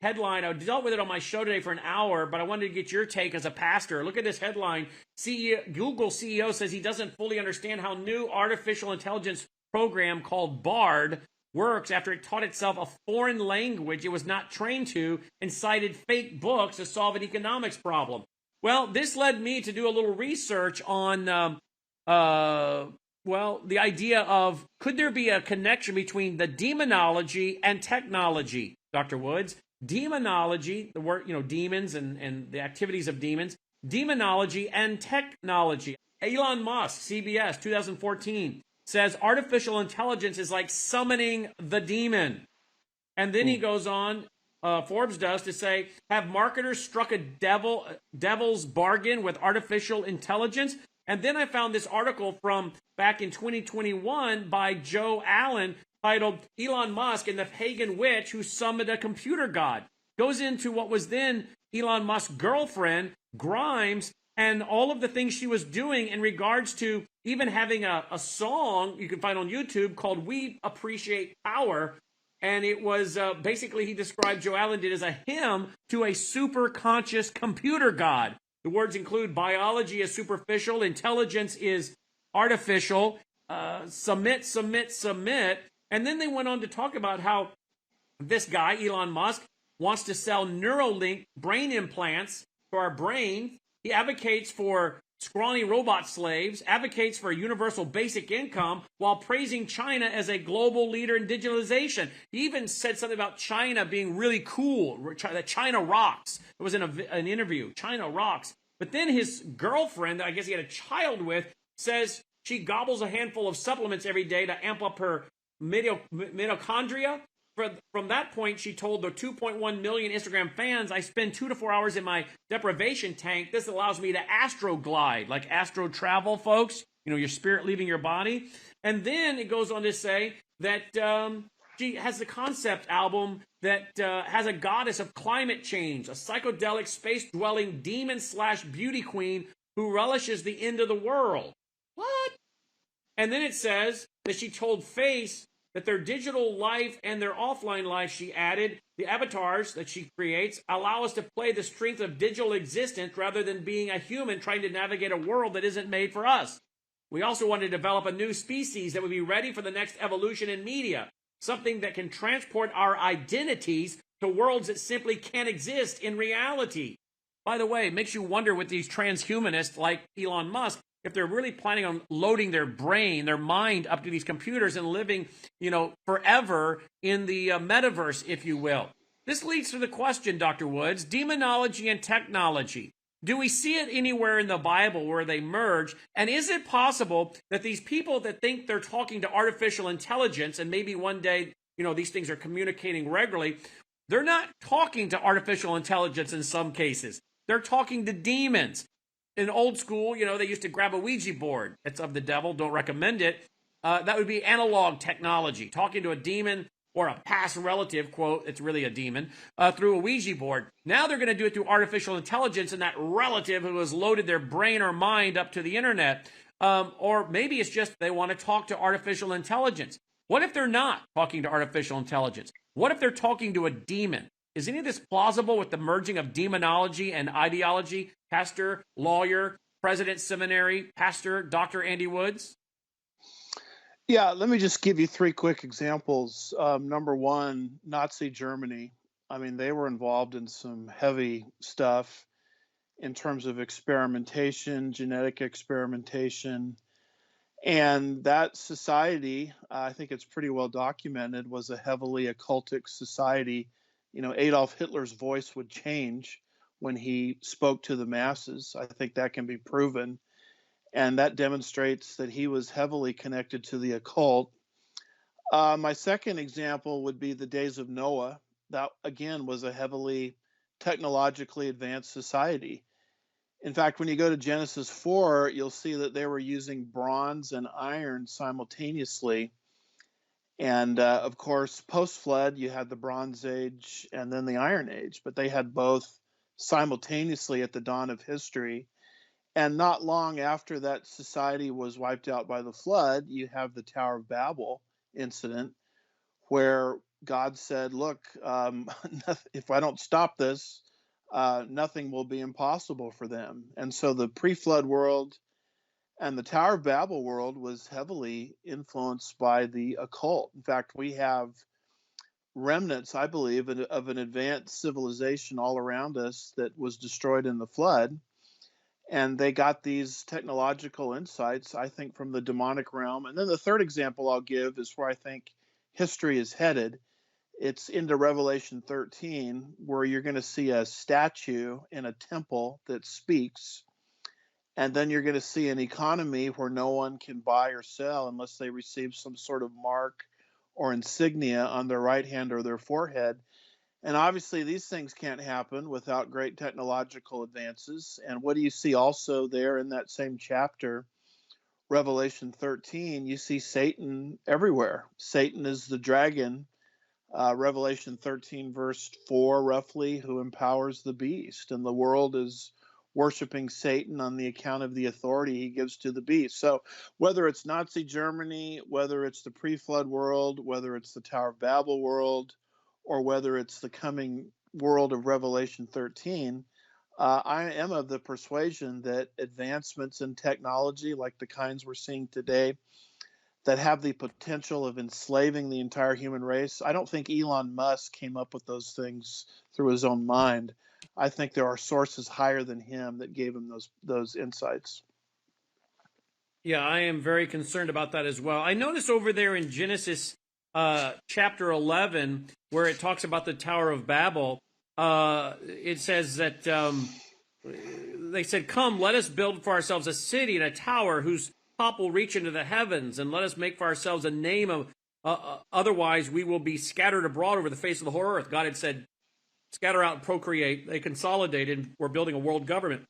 headline. I dealt with it on my show today for an hour, but I wanted to get your take as a pastor. Look at this headline. Google CEO says he doesn't fully understand how new artificial intelligence program called Bard works after it taught itself a foreign language it was not trained to and cited fake books to solve an economics problem. Well, this led me to do a little research on, the idea of, could there be a connection between the demonology and technology, Dr. Woods? Demonology, the word, demons and the activities of demons, demonology and technology. Elon Musk, CBS, 2014, says artificial intelligence is like summoning the demon. And then he goes on, Forbes does, to say, have marketers struck a devil's bargain with artificial intelligence? And then I found this article from back in 2021 by Joe Allen titled Elon Musk and the Pagan Witch Who Summoned a Computer God. Goes into what was then Elon Musk's girlfriend, Grimes, and all of the things she was doing in regards to even having a song you can find on YouTube called We Appreciate Power. And it was basically, he described, Joe Allen did, as a hymn to a super conscious computer god. The words include biology is superficial, intelligence is artificial, submit, submit, submit. And then they went on to talk about how this guy, Elon Musk, wants to sell Neuralink brain implants for our brain. He advocates for scrawny robot slaves, advocates for a universal basic income while praising China as a global leader in digitalization. He even said something about China being really cool, that China rocks. It was in an interview, China rocks. But then his girlfriend, that I guess he had a child with, says she gobbles a handful of supplements every day to amp up her mitochondria. From that point, she told the 2.1 million Instagram fans, I spend 2 to 4 hours in my deprivation tank. This allows me to astroglide, like astro travel, folks. Your spirit leaving your body. And then it goes on to say that she has the concept album that has a goddess of climate change, a psychedelic space-dwelling demon/beauty queen who relishes the end of the world. What? And then it says that she told Face that their digital life and their offline life, she added, the avatars that she creates allow us to play the strength of digital existence rather than being a human trying to navigate a world that isn't made for us. We also want to develop a new species that would be ready for the next evolution in media, something that can transport our identities to worlds that simply can't exist in reality. By the way, it makes you wonder with these transhumanists like Elon Musk, if they're really planning on loading their brain, their mind up to these computers and living, forever in the metaverse, if you will. This leads to the question, Dr. Woods, demonology and technology. Do we see it anywhere in the Bible where they merge? And is it possible that these people that think they're talking to artificial intelligence, and maybe one day, these things are communicating regularly, they're not talking to artificial intelligence in some cases. They're talking to demons. In old school, they used to grab a Ouija board. It's of the devil. Don't recommend it. That would be analog technology, talking to a demon or a past relative, quote, it's really a demon, through a Ouija board. Now they're going to do it through artificial intelligence and that relative who has loaded their brain or mind up to the internet. Or maybe it's just they want to talk to artificial intelligence. What if they're not talking to artificial intelligence? What if they're talking to a demon? Is any of this plausible with the merging of demonology and ideology? Pastor, lawyer, president seminary, pastor, Dr. Andy Woods? Yeah, let me just give you 3 quick examples. Number one, Nazi Germany. I mean, they were involved in some heavy stuff in terms of experimentation, genetic experimentation. And that society, I think it's pretty well documented, was a heavily occultic society. Adolf Hitler's voice would change when he spoke to the masses. I think that can be proven. And that demonstrates that he was heavily connected to the occult. My second example would be the days of Noah. That, again, was a heavily technologically advanced society. In fact, when you go to Genesis 4, you'll see that they were using bronze and iron simultaneously. And of course, post-flood, you had the Bronze Age and then the Iron Age, but they had both simultaneously at the dawn of history. And not long after that society was wiped out by the flood, you have the Tower of Babel incident, where God said, "Look, if I don't stop this, nothing will be impossible for them." And so the pre-flood world and the Tower of Babel world was heavily influenced by the occult. In fact, we have remnants, I believe, of an advanced civilization all around us that was destroyed in the flood. And they got these technological insights, I think, from the demonic realm. And then the third example I'll give is where I think history is headed. It's into Revelation 13, where you're going to see a statue in a temple that speaks. And then you're going to see an economy where no one can buy or sell unless they receive some sort of mark or insignia on their right hand or their forehead. And obviously, these things can't happen without great technological advances. And what do you see also there in that same chapter, Revelation 13? You see Satan everywhere. Satan is the dragon, Revelation 13, verse 4, roughly, who empowers the beast. And the world is worshiping Satan on the account of the authority he gives to the beast. So whether it's Nazi Germany, whether it's the pre-flood world, whether it's the Tower of Babel world, or whether it's the coming world of Revelation 13, I am of the persuasion that advancements in technology, like the kinds we're seeing today, that have the potential of enslaving the entire human race. I don't think Elon Musk came up with those things through his own mind. I think there are sources higher than him that gave him those insights. Yeah, I am very concerned about that as well. I noticed over there in Genesis chapter 11, where it talks about the Tower of Babel, it says that they said, "Come, let us build for ourselves a city and a tower whose top will reach into the heavens, and let us make for ourselves a name of. Otherwise, we will be scattered abroad over the face of the whole earth." God had said, "Scatter out and procreate." They consolidated. We're building a world government.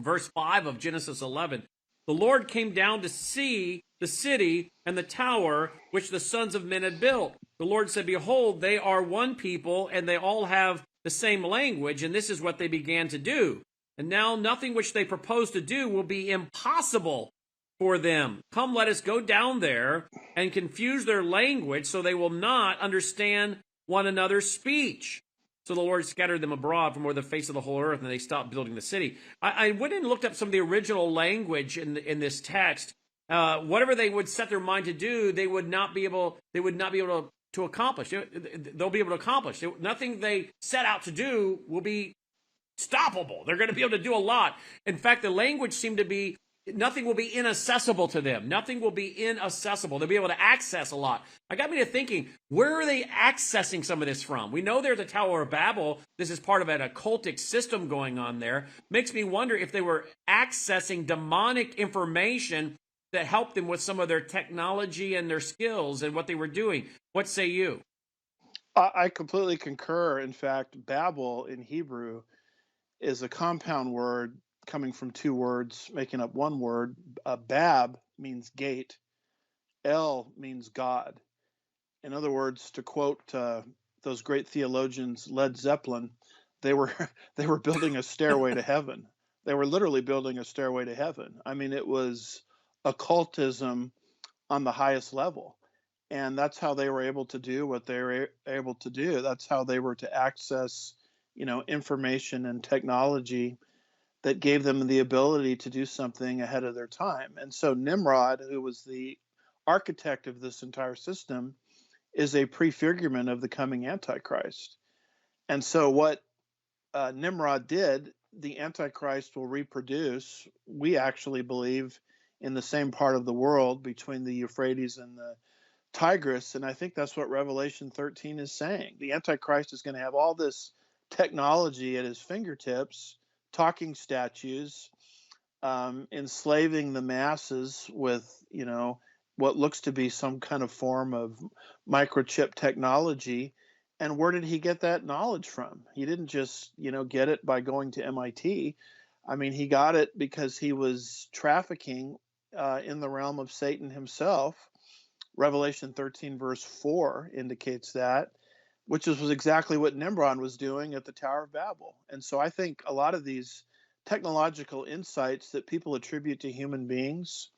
Verse 5 of Genesis 11. The Lord came down to see the city and the tower which the sons of men had built. The Lord said, "Behold, they are one people, and they all have the same language, and this is what they began to do. And now nothing which they propose to do will be impossible for them. Come, let us go down there and confuse their language, so they will not understand one another's speech." So the Lord scattered them abroad from over the face of the whole earth, and they stopped building the city. I went and looked up some of the original language in this text. Whatever they would set their mind to do, they would not be able to accomplish. They'll be able to accomplish. Nothing they set out to do will be stoppable. They're going to be able to do a lot. In fact, the language seemed to be nothing will be inaccessible to them. Nothing will be inaccessible. They'll be able to access a lot. I got me to thinking, where are they accessing some of this from? We know there's a Tower of Babel. This is part of an occultic system going on there. Makes me wonder if they were accessing demonic information that helped them with some of their technology and their skills and what they were doing. What say you? I completely concur. In fact, Babel in Hebrew is a compound word coming from two words, making up one word. Bab means gate, El means God. In other words, to quote those great theologians, Led Zeppelin, they were they were building a stairway to heaven. They were literally building a stairway to heaven. I mean, it was occultism on the highest level, and that's how they were able to do what they were able to do. That's how they were to access, information and technology that gave them the ability to do something ahead of their time. And so Nimrod, who was the architect of this entire system, is a prefigurement of the coming Antichrist. And so, what Nimrod did, the Antichrist will reproduce, we actually believe, in the same part of the world between the Euphrates and the Tigris. And I think that's what Revelation 13 is saying. The Antichrist is going to have all this technology at his fingertips, talking statues, enslaving the masses with, what looks to be some kind of form of microchip technology. And where did he get that knowledge from? He didn't just, get it by going to MIT. I mean, he got it because he was trafficking in the realm of Satan himself. Revelation 13, verse 4 indicates that, which was exactly what Nimrod was doing at the Tower of Babel. And so I think a lot of these technological insights that people attribute to human beings,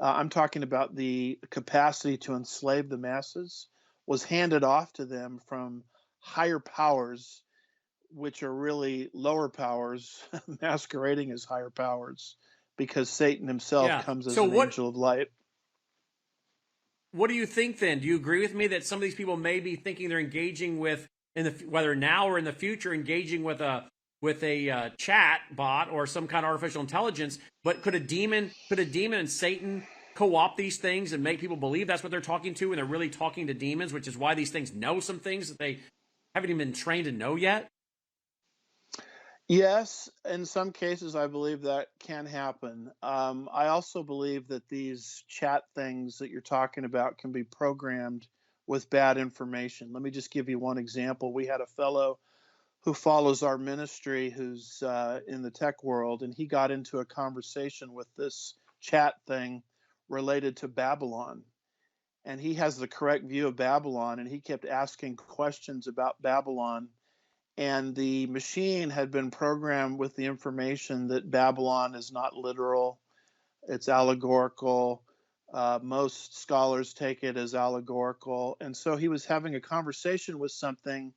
I'm talking about the capacity to enslave the masses. was handed off to them from higher powers, which are really lower powers masquerading as higher powers, because Satan himself Yeah. comes as So an angel of light. what do you think then? Do you agree with me that some of these people may be thinking they're engaging with, in the whether now or in the future, engaging with a chat bot or some kind of artificial intelligence? But could a demon and Satan co-opt these things and make people believe that's what they're talking to, and they're really talking to demons, which is why these things know some things that they haven't even been trained to know yet? Yes, in some cases, I believe that can happen. I also believe that these chat things that you're talking about can be programmed with bad information. Let me just give you one example. We had a fellow who follows our ministry who's in the tech world, and he got into a conversation with this chat thing related to Babylon. And he has the correct view of Babylon, and he kept asking questions about Babylon, and the machine had been programmed with the information that Babylon is not literal, it's allegorical. Most scholars take it as allegorical. And so he was having a conversation with something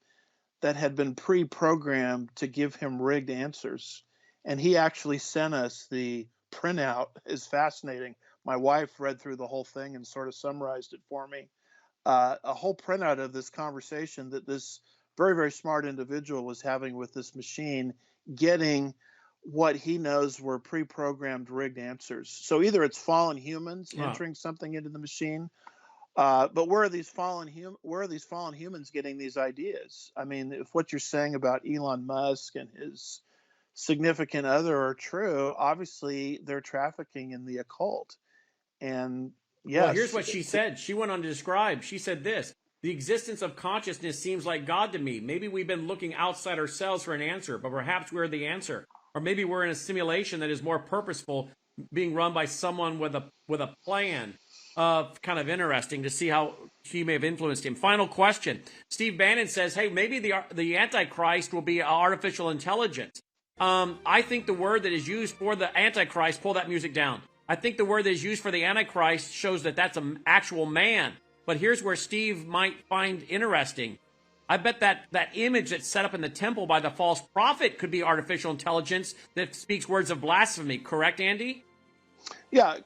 that had been pre programmed to give him rigged answers. And he actually sent us the printout. Is fascinating. My wife read through the whole thing and sort of summarized it for me, a whole printout of this conversation that this very, very smart individual was having with this machine, getting what he knows were pre-programmed rigged answers. So either it's fallen humans Oh, entering something into the machine, but where are these fallen humans getting these ideas? I mean, if what you're saying about Elon Musk and his significant other are true, obviously they're trafficking in the occult. And well, here's yes, what she said. She went on to describe. She said this: the existence of consciousness seems like God to me. Maybe we've been looking outside ourselves for an answer, but perhaps we're the answer. Or maybe we're in a simulation that is more purposeful, being run by someone with a plan. Kind of interesting to see how she may have influenced him. Final question. Steve Bannon says, hey, maybe the Antichrist will be artificial intelligence. I think the word that is used for the Antichrist, pull that music down. I think the word that is used for the Antichrist shows that that's an actual man. But here's where Steve might find interesting. I bet that image that's set up in the temple by the false prophet could be artificial intelligence that speaks words of blasphemy. Correct, Andy? yeah,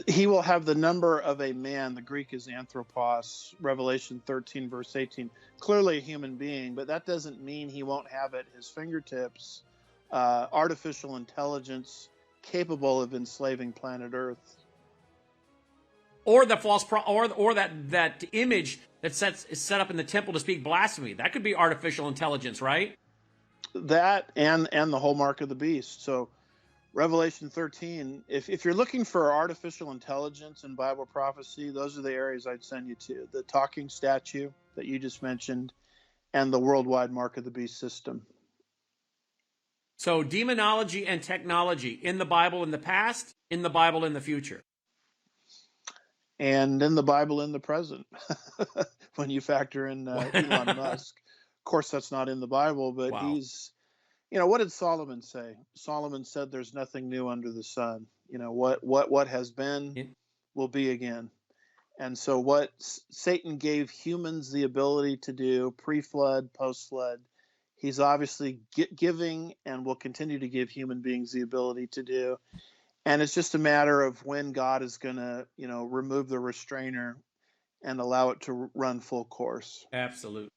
he will have the number of a man. The Greek is anthropos, Revelation 13, verse 18. Clearly a human being, but that doesn't mean he won't have at his fingertips artificial intelligence capable of enslaving planet Earth. Or the false or that image that is set up in the temple to speak blasphemy. That could be artificial intelligence, right? That and the whole mark of the beast. So Revelation 13, if you're looking for artificial intelligence in Bible prophecy, those are the areas I'd send you to. The talking statue that you just mentioned and the worldwide mark of the beast system. So demonology and technology in the Bible in the past, in the Bible in the future. And in the Bible in the present, when you factor in Elon Musk. Of course, that's not in the Bible, but Wow. what did Solomon say? Solomon said there's nothing new under the sun. What has been will be again. And so what Satan gave humans the ability to do pre-flood, post-flood, he's obviously giving and will continue to give human beings the ability to do. And it's just a matter of when God is going to, remove the restrainer and allow it to run full course. Absolutely.